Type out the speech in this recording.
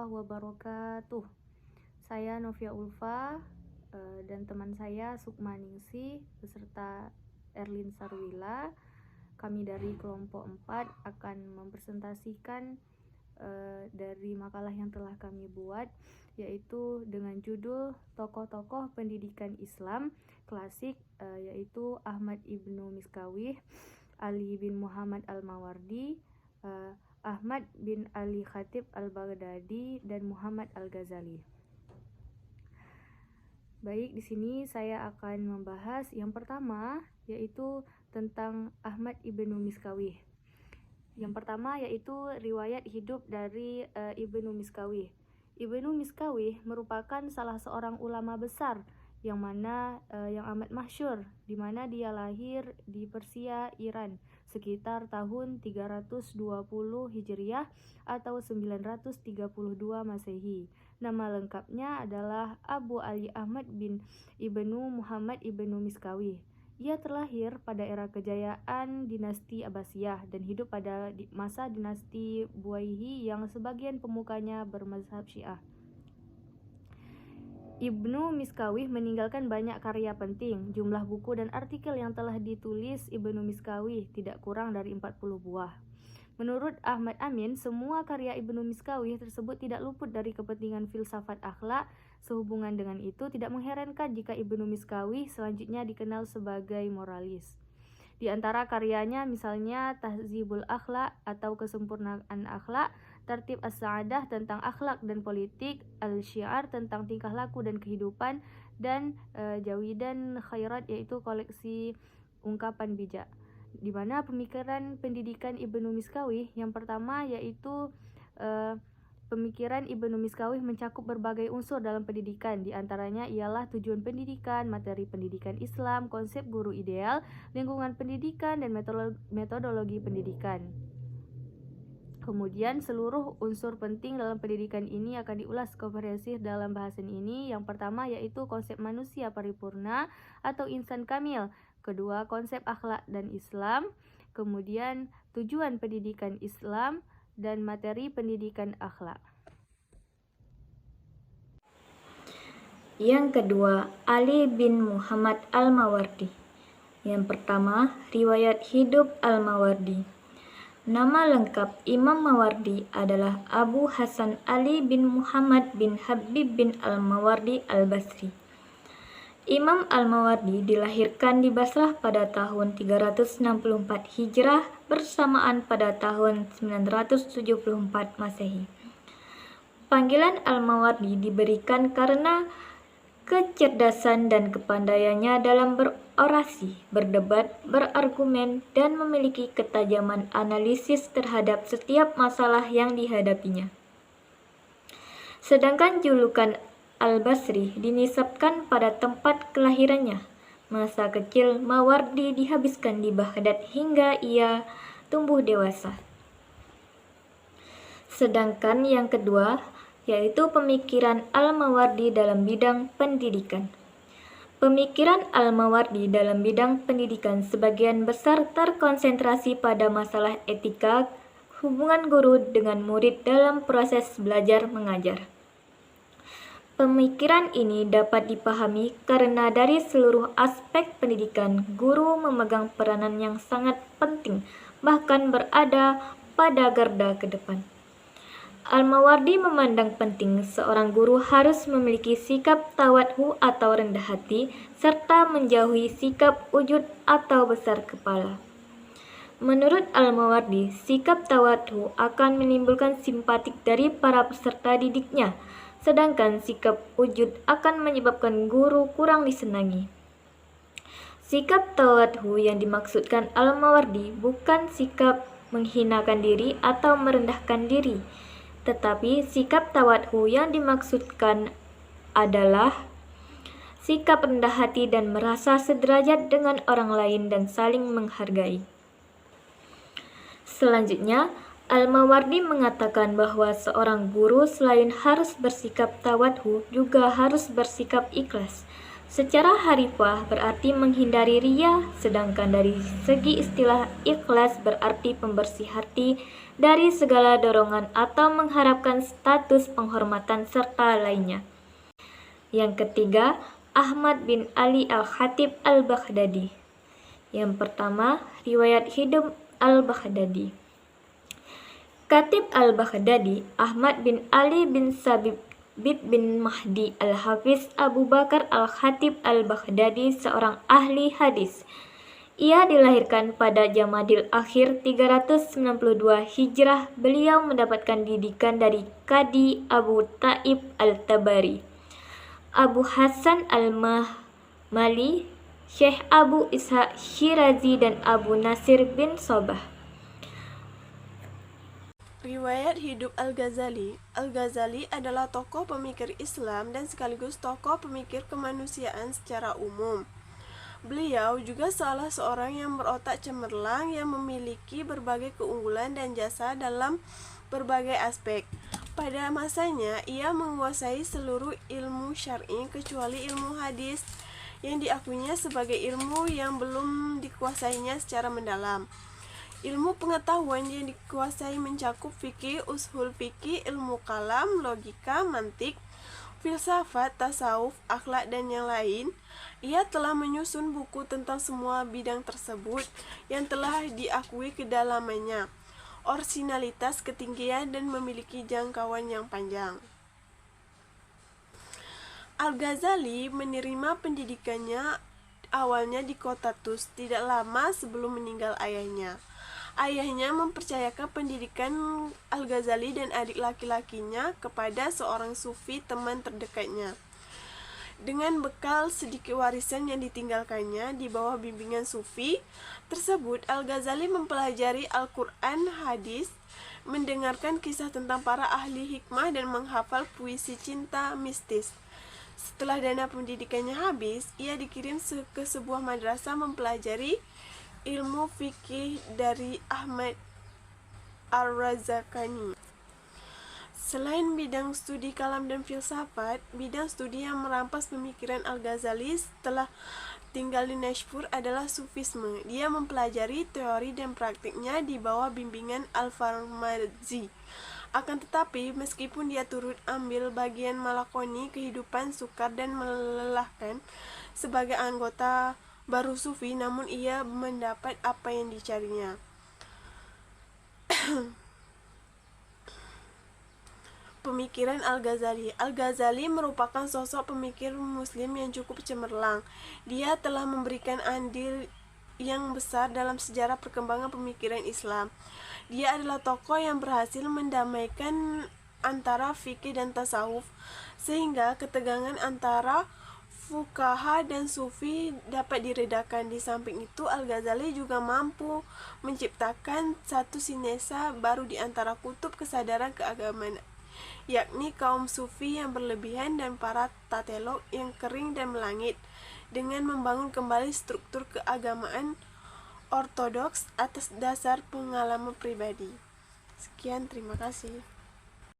warahmatullahi wabarakatuh. Saya Novia Ulfa dan teman saya Sukma Ningsih beserta Erlin Sarwila. Kami dari kelompok 4 akan mempresentasikan dari makalah yang telah kami buat, yaitu dengan judul Tokoh-tokoh Pendidikan Islam Klasik, yaitu Ahmad Ibnu Miskawih, Ali bin Muhammad Al-Mawardi, Ahmad bin Ali Khatib Al-Baghdadi, dan Muhammad Al-Ghazali. Baik, di sini saya akan membahas yang pertama, yaitu tentang Ahmad Ibnu Miskawih. Yang pertama yaitu riwayat hidup dari Ibnu Miskawih. Ibnu Miskawih merupakan salah seorang ulama besar yang amat masyhur, di mana dia lahir di Persia, Iran, sekitar tahun 320 Hijriah atau 932 Masehi. Nama lengkapnya adalah Abu Ali Ahmad bin Ibnu Muhammad Ibnu Miskawih. Ia terlahir pada era kejayaan dinasti Abbasiyah dan hidup pada masa dinasti Buwayhi yang sebagian pemukanya bermazhab Syiah. Ibnu Miskawih meninggalkan banyak karya penting. Jumlah buku dan artikel yang telah ditulis Ibnu Miskawih tidak kurang dari 40 buah. Menurut Ahmad Amin, semua karya Ibnu Miskawih tersebut tidak luput dari kepentingan filsafat akhlak. Sehubungan dengan itu, tidak mengherankan jika Ibnu Miskawih selanjutnya dikenal sebagai moralis. Di antara karyanya misalnya Tahzibul Akhlak atau Kesempurnaan Akhlak, Tertib As-Sa'adah tentang akhlak dan politik, Al-Syiar tentang tingkah laku dan kehidupan, dan Jawidan Khairat yaitu koleksi ungkapan bijak. Di mana pemikiran pendidikan Ibnu Miskawih yang pertama yaitu pemikiran Ibnu Miskawih mencakup berbagai unsur dalam pendidikan, di antaranya ialah tujuan pendidikan, materi pendidikan Islam, konsep guru ideal, lingkungan pendidikan, dan metodologi pendidikan. Kemudian seluruh unsur penting dalam pendidikan ini akan diulas komprehensif dalam bahasan ini. Yang pertama yaitu konsep manusia paripurna atau insan kamil, kedua konsep akhlak dan Islam, kemudian tujuan pendidikan Islam, dan materi pendidikan akhlak. Yang kedua, Ali bin Muhammad Al-Mawardi. Yang pertama, riwayat hidup Al-Mawardi. Nama lengkap Imam Mawardi adalah Abu Hasan Ali bin Muhammad bin Habib bin Al-Mawardi Al-Basri. Imam Al-Mawardi dilahirkan di Basrah pada tahun 364 Hijrah bersamaan pada tahun 974 Masehi. Panggilan Al-Mawardi diberikan karena kecerdasan dan kepandaiannya dalam berorasi, berdebat, berargumen, dan memiliki ketajaman analisis terhadap setiap masalah yang dihadapinya. Sedangkan julukan Al-Basri dinisabkan pada tempat kelahirannya. Masa kecil Mawardi dihabiskan di Baghdad hingga ia tumbuh dewasa. Sedangkan yang kedua yaitu pemikiran Al-Mawardi dalam bidang pendidikan. Pemikiran Al-Mawardi dalam bidang pendidikan sebagian besar terkonsentrasi pada masalah etika hubungan guru dengan murid dalam proses belajar mengajar. Pemikiran ini dapat dipahami karena dari seluruh aspek pendidikan, guru memegang peranan yang sangat penting, bahkan berada pada garda ke depan. Al-Mawardi memandang penting seorang guru harus memiliki sikap tawadhu atau rendah hati, serta menjauhi sikap ujud atau besar kepala. Menurut Al-Mawardi, sikap tawadhu akan menimbulkan simpatik dari para peserta didiknya, sedangkan sikap ujud akan menyebabkan guru kurang disenangi. Sikap tawadhu yang dimaksudkan Al-Mawardi bukan sikap menghinakan diri atau merendahkan diri, tetapi sikap tawadhu yang dimaksudkan adalah sikap rendah hati dan merasa sederajat dengan orang lain dan saling menghargai. Selanjutnya, Al-Mawardi mengatakan bahwa seorang guru selain harus bersikap tawadhu juga harus bersikap ikhlas. Secara harfiah berarti menghindari riya, sedangkan dari segi istilah ikhlas berarti pembersih hati dari segala dorongan atau mengharapkan status penghormatan serta lainnya. Yang ketiga, Ahmad bin Ali Al-Khatib Al-Baghdadi. Yang pertama, riwayat hidup Al-Baghdadi. Khatib Al-Baghdadi, Ahmad bin Ali bin Sabit bin Mahdi Al-Hafiz Abu Bakar Al-Khatib Al-Baghdadi, seorang ahli hadis. Ia dilahirkan pada Jamadil Akhir 392 Hijrah. Beliau mendapatkan didikan dari Qadi Abu Taib Al-Tabari, Abu Hasan Al-Mahmali, Syekh Abu Ishaq Syirazi, dan Abu Nasir bin Sobah. Riwayat hidup Al-Ghazali. Al-Ghazali adalah tokoh pemikir Islam dan sekaligus tokoh pemikir kemanusiaan secara umum. Beliau juga salah seorang yang berotak cemerlang yang memiliki berbagai keunggulan dan jasa dalam berbagai aspek. Pada masanya, ia menguasai seluruh ilmu syar'i kecuali ilmu hadis yang diakuinya sebagai ilmu yang belum dikuasainya secara mendalam. Ilmu pengetahuan yang dikuasai mencakup fikih, ushul fikih, ilmu kalam, logika, mantik, filsafat, tasawuf, akhlak, dan yang lain. Ia telah menyusun buku tentang semua bidang tersebut yang telah diakui kedalamannya, orisinalitas, ketinggian, dan memiliki jangkauan yang panjang. Al-Ghazali menerima pendidikannya awalnya di kota Tus, tidak lama sebelum meninggal ayahnya. Ayahnya mempercayakan pendidikan Al-Ghazali dan adik laki-lakinya kepada seorang sufi teman terdekatnya. Dengan bekal sedikit warisan yang ditinggalkannya di bawah bimbingan sufi tersebut, Al-Ghazali mempelajari Al-Quran, hadis, mendengarkan kisah tentang para ahli hikmah, dan menghafal puisi cinta mistis. Setelah dana pendidikannya habis, ia dikirim ke sebuah madrasah mempelajari ilmu fikih dari Ahmad Ar-Razakani. Selain bidang studi kalam dan filsafat, bidang studi yang merampas pemikiran Al-Ghazali setelah tinggal di Naishapur adalah sufisme. Dia mempelajari teori dan praktiknya di bawah bimbingan Al-Farmazi. Akan tetapi, meskipun dia turut ambil bagian melakoni kehidupan sukar dan melelahkan sebagai anggota baru sufi, namun ia mendapat apa yang dicarinya. Pemikiran Al-Ghazali. Al-Ghazali merupakan sosok pemikir muslim yang cukup cemerlang. Dia telah memberikan andil yang besar dalam sejarah perkembangan pemikiran Islam. Dia adalah tokoh yang berhasil mendamaikan antara fikih dan tasawuf, sehingga ketegangan antara fuqaha dan sufi dapat diredakan. Di samping itu, Al-Ghazali juga mampu menciptakan satu sinesa baru di antara kutub kesadaran keagamaan, yakni kaum sufi yang berlebihan dan para tatelok yang kering dan melangit, dengan membangun kembali struktur keagamaan ortodoks atas dasar pengalaman pribadi. Sekian, terima kasih.